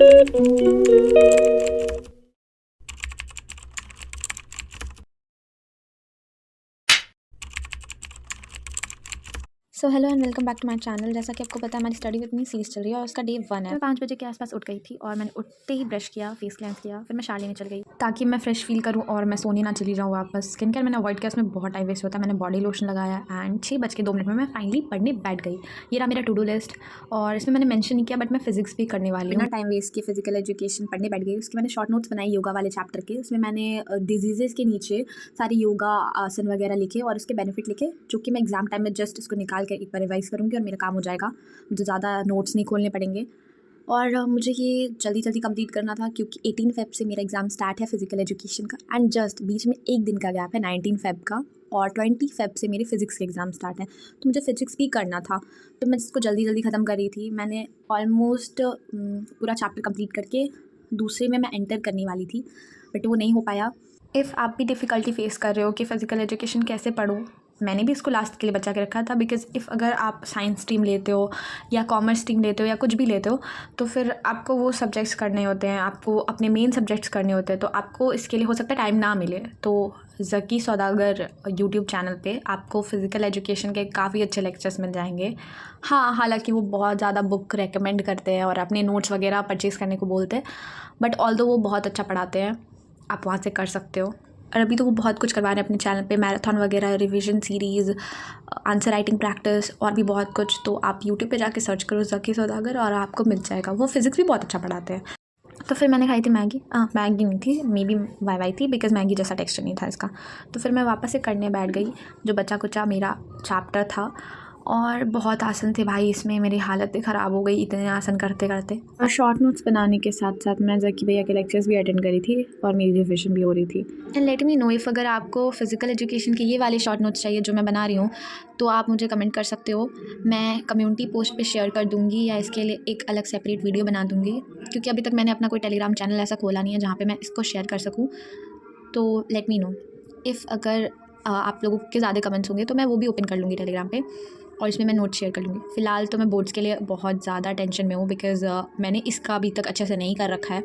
So hello and welcome back to my channel. जैसा कि आपको पता है हमारी स्टडी विद मी सीरीज़ चल रही है और उसका डे 1 है। मैं 5 बजे के आसपास उठ गई थी और मैंने उठते ही ब्रश किया, फेस क्लेंस किया, फिर मैं शावर लेने चल गई ताकि मैं फ्रेश फील करूँ और मैं सोने ना चली जाऊँ वापस। स्किन केयर मैंने अवॉइड किया, उसमें बहुत टाइम वेस्ट होता है। मैंने बॉडी लोशन लगाया एंड 6:02 में मैं फाइनली पढ़ने बैठ गई। ये रहा मेरा टू डू लिस्ट और इसमें मैंने मेंशन नहीं किया बट मैं फिजिक्स भी करने वाली हूँ। टाइम वेस्ट किया, फिजिकल एजुकेशन पढ़ने बैठ गई। उसके मैंने शॉर्ट नोट्स बनाए योगा वाले चैप्टर के। उसमें मैंने डिजीज़ेज़ के नीचे सारे योगा आसन वगैरह लिखे और उसके बेनिफिट लिखे, जो कि मैं एग्जाम टाइम में जस्ट इसको निकाल के एक बार रिवाइज करूँगी और मेरा काम हो जाएगा। मुझे ज़्यादा नोट्स नहीं खोलने पड़ेंगे और मुझे ये जल्दी जल्दी कंप्लीट करना था क्योंकि 18 फ़ेब से मेरा एग्ज़ाम स्टार्ट है फिजिकल एजुकेशन का एंड जस्ट बीच में एक दिन का गैप है 19 फ़ेब का और 20 फ़ेब से मेरे फिज़िक्स के एग्ज़ाम स्टार्ट है। तो मुझे फिज़िक्स भी करना था, तो मैं इसको जल्दी जल्दी ख़त्म कर रही थी। मैंने ऑलमोस्ट पूरा चैप्टर कंप्लीट करके दूसरे में मैं एंटर करने वाली थी बट वो नहीं हो पाया। इफ़ आप भी डिफ़िकल्टी फ़ेस कर रहे हो कि फ़िज़िकल एजुकेशन कैसे पढूँ, मैंने भी इसको लास्ट के लिए बचा के रखा था बिकॉज़ इफ़ अगर आप साइंस स्ट्रीम लेते हो या कॉमर्स स्ट्रीम लेते हो या कुछ भी लेते हो तो फिर आपको वो सब्जेक्ट्स करने होते हैं, आपको अपने मेन सब्जेक्ट्स करने होते हैं, तो आपको इसके लिए हो सकता है टाइम ना मिले। तो ज़की सौदागर यूट्यूब चैनल पे आपको फ़िज़िकल एजुकेशन के काफ़ी अच्छे लेक्चर्स मिल जाएंगे। हाँ, हालांकि वो बहुत ज़्यादा बुक रेकमेंड करते हैं और अपने नोट्स वगैरह परचेज़ करने को बोलते हैं, बट ऑल्दो वो बहुत अच्छा पढ़ाते हैं, आप वहाँ से कर सकते हो। और अभी तो वो बहुत कुछ करवा रहे हैं अपने चैनल पे, मैराथन वगैरह, revision series, answer writing practice और भी बहुत कुछ। तो आप यूट्यूब पे जाके सर्च करो ज़की सौदागर और आपको मिल जाएगा। वो फिज़िक्स भी बहुत अच्छा पढ़ाते हैं। तो फिर मैंने खाई थी मैगी, मैगी नहीं थी, मे बी वाई थी बिकॉज़ मैगी जैसा टेक्सचर नहीं था इसका। तो फिर मैं वापस से करने बैठ गई जो बचा कुचा मेरा चैप्टर था और बहुत आसन थे भाई, इसमें मेरी हालत ही ख़राब हो गई इतने आसन करते करते। और शॉर्ट नोट्स बनाने के साथ साथ मैं ज़की भैया के लेक्चर्स भी अटेंड करी थी और मेरी रिविजन भी हो रही थी। And let me know if अगर आपको फ़िज़िकल एजुकेशन के ये वाले शॉर्ट नोट्स चाहिए जो मैं बना रही हूँ तो आप मुझे कमेंट कर सकते हो। मैं कम्युनिटी पोस्ट पे शेयर कर दूँगी या इसके लिए एक अलग सेपरेट वीडियो बना दूँगी क्योंकि अभी तक मैंने अपना कोई टेलीग्राम चैनल ऐसा खोला नहीं है जहाँ पे मैं इसको शेयर कर सकूँ। तो लेट मी नो इफ़ अगर आप लोगों के ज़्यादा कमेंट्स होंगे तो मैं वो भी ओपन कर लूँगी टेलीग्राम पे और इसमें मैं नोट शेयर कर लूँगी। फ़िलहाल तो मैं बोर्ड्स के लिए बहुत ज़्यादा टेंशन में हूँ बिकॉज़ मैंने इसका अभी तक अच्छे से नहीं कर रखा है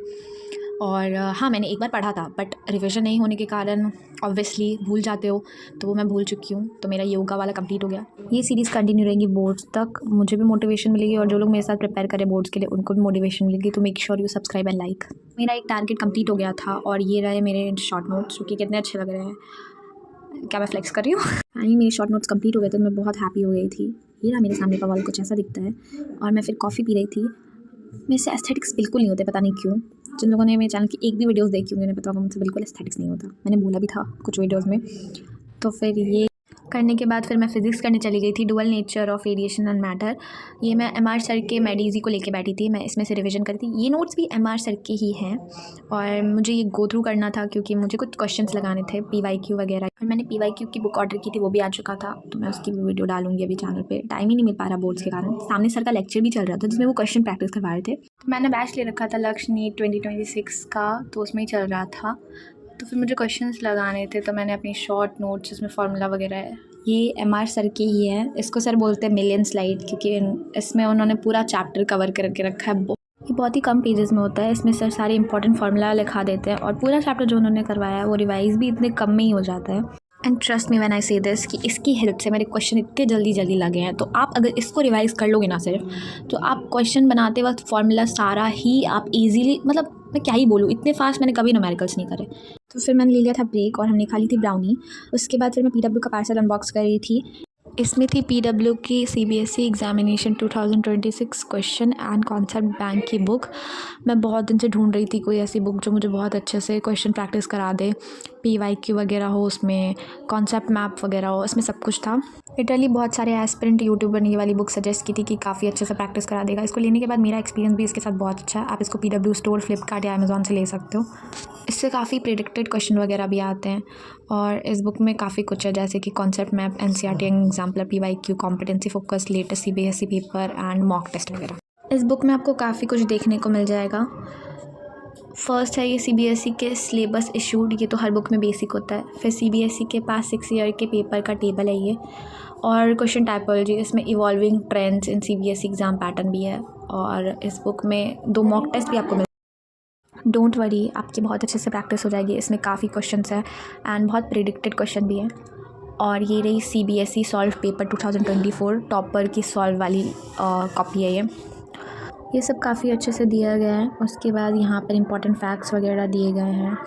और हाँ, मैंने एक बार पढ़ा था बट रिविज़न नहीं होने के कारण ऑब्वियसली भूल जाते हो, तो वो मैं भूल चुकी हूँ। तो मेरा योगा वाला कंप्लीट हो गया। ये सीरीज़ कंटिन्यू रहेगी बोर्ड्स तक, मुझे भी मोटिवेशन मिलेगी और जो लोग मेरे साथ प्रिपेयर करें बोर्ड्स के लिए उनको भी मोटिवेशन मिलेगी। तो make sure you subscribe and like. मेरा एक टारगेट कंप्लीट हो गया था और ये रहे मेरे शॉर्ट नोट्स जो कि कितने अच्छे लग रहे हैं। क्या मैं फ्लेक्स कर रही हूँ? फाइनली मेरे शॉर्ट नोट्स कंप्लीट हो गए थे, मैं बहुत हैप्पी हो गई थी। ये रहा मेरे सामने का वॉल कुछ ऐसा दिखता है और मैं फिर कॉफ़ी पी रही थी। मेरे से एस्थेटिक्स बिल्कुल नहीं होते, पता नहीं क्यों। जिन लोगों ने मेरे चैनल की एक भी वीडियोस देखी होंगी उन्हें पता होगा मुझसे बिल्कुल एस्थेटिक्स नहीं होता। मैंने बोला भी था कुछ वीडियोस में। तो फिर ये करने के बाद फिर मैं फिज़िक्स करने चली गई थी, dual nature of radiation and matter. ये मैं एमआर सर के मेडीज़ी को लेके बैठी थी, मैं इसमें से रिवीजन करी थी। ये नोट्स भी एमआर सर के ही हैं और मुझे ये गो थ्रू करना था क्योंकि मुझे कुछ क्वेश्चंस लगाने थे पीवाईक्यू वगैरह। और मैंने पीवाईक्यू की बुक ऑर्डर की थी, वो भी आ चुका था, तो मैं उसकी भी वीडियो डालूंगी अभी चैनल पे। टाइम ही नहीं मिल पा रहा बोर्ड्स के कारण। सामने सर का लेक्चर भी चल रहा था जिसमें वो क्वेश्चन प्रैक्टिस करवा रहे थे। तो मैंने बैच ले रखा था लक्ष्य नीट 2026 का, तो उसमें ही चल रहा था। तो फिर मुझे क्वेश्चंस लगाने थे, तो मैंने अपनी शॉर्ट नोट्स जिसमें फार्मूला वगैरह है, ये एमआर सर के ही है। इसको सर बोलते हैं मिलियन स्लाइड क्योंकि इसमें उन्होंने पूरा चैप्टर कवर करके रखा है। ये बहुत ही कम पेजेस में होता है। इसमें सर सारे इंपॉर्टेंट फार्मूला लिखा देते हैं और पूरा चैप्टर जो उन्होंने करवाया है वो रिवाइज़ भी इतने कम में ही हो जाता है। And trust me when I से दिस कि इसकी हेल्प से मेरे क्वेश्चन इतने जल्दी जल्दी लगे हैं। तो आप अगर इसको रिवाइज़ कर लोगे ना सिर्फ, तो आप क्वेश्चन बनाते वक्त फार्मूला सारा ही आप ईजीली, मतलब मैं क्या ही बोलूँ, इतने फास्ट मैंने कभी न्यूमेरिकल्स नहीं करे। तो फिर मैंने ले लिया था ब्रेक और हमने खा ली थी ब्राउनी। उसके बाद फिर मैं पीडब्ल्यू का पार्सल अनबॉक्स कर रही थी। इसमें थी पीडब्ल्यू की CBSE examination 2026 question and concept bank की बुक। मैं बहुत दिन से ढूंढ रही थी कोई ऐसी बुक जो मुझे बहुत अच्छे से क्वेश्चन प्रैक्टिस करा दे, पीवाईक्यू वगैरह हो, उसमें कॉन्सेप्ट मैप वगैरह हो, इसमें सब कुछ था। लिटरली बहुत सारे एस्पिरेंट यूट्यूबर ने ये वाली बुक सजेस्ट की थी कि काफ़ी अच्छे से प्रैक्टिस करा देगा। इसको लेने के बाद मेरा एक्सपीरियंस भी इसके साथ बहुत अच्छा है। आप इसको पीडब्ल्यू स्टोर, फ्लिपकार्ट या अमेज़ॉन से ले सकते हो। इससे काफ़ी प्रेडिक्टेड क्वेश्चन वगैरह भी आते हैं और इस बुक में काफ़ी कुछ है जैसे कि concept map, NCERT exemplar, PYQ, competency focus, latest CBSE paper and mock test वगैरह। इस बुक में आपको काफ़ी कुछ देखने को मिल जाएगा। फर्स्ट है ये सीबीएसई के सिलेबस इशूड, ये तो हर बुक में बेसिक होता है। फिर सीबीएसई के पास 6 ईयर के पेपर का टेबल है ये, और क्वेश्चन टाइपोलॉजी, इसमें evolving trends in CBSE exam pattern भी है और इस बुक में 2 मॉक टेस्ट भी आपको मिल। डोंट वरी, आपकी बहुत अच्छे से प्रैक्टिस हो जाएगी। इसमें काफ़ी क्वेश्चंस हैं एंड बहुत प्रिडिक्टेड क्वेश्चन भी हैं। और ये रही CBSE सॉल्व पेपर 2024 टॉपर की सॉल्व वाली कॉपी है ये सब काफ़ी अच्छे से दिया गया है। उसके बाद यहाँ पर इंपॉर्टेंट फैक्ट्स वगैरह दिए गए हैं।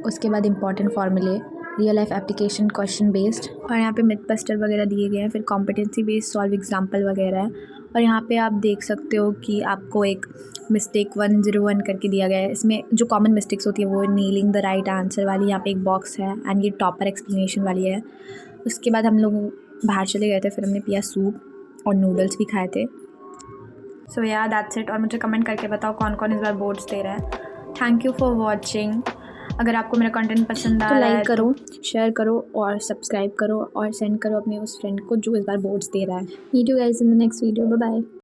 उसके बाद इंपॉर्टेंट फार्मूले, real life application, question based, और यहाँ पे मिथ बस्टर वगैरह दिए गए हैं। फिर कॉम्पिटेंसी बेस्ड सॉल्व एग्जाम्पल वगैरह है। और यहाँ पे आप देख सकते हो कि आपको एक मिस्टेक 101 करके दिया गया है। इसमें जो कॉमन मिस्टेक्स होती है वो नीलिंग द राइट आंसर वाली यहाँ पे एक बॉक्स है एंड ये टॉपर एक्सप्लेनेशन वाली है। उसके बाद हम लोग बाहर चले गए थे, फिर हमने पिया सूप और नूडल्स भी खाए थे। सो या दैट्स इट। और मुझे कमेंट करके बताओ कौन कौन इस बार बोर्ड्स दे रहा है। Thank you for watching. अगर आपको मेरा कंटेंट पसंद आ रहा है तो लाइक करो, शेयर करो और सब्सक्राइब करो और सेंड करो अपने उस फ्रेंड को जो इस बार बोर्ड्स दे रहा है। Meet you guys in the next video. Bye bye.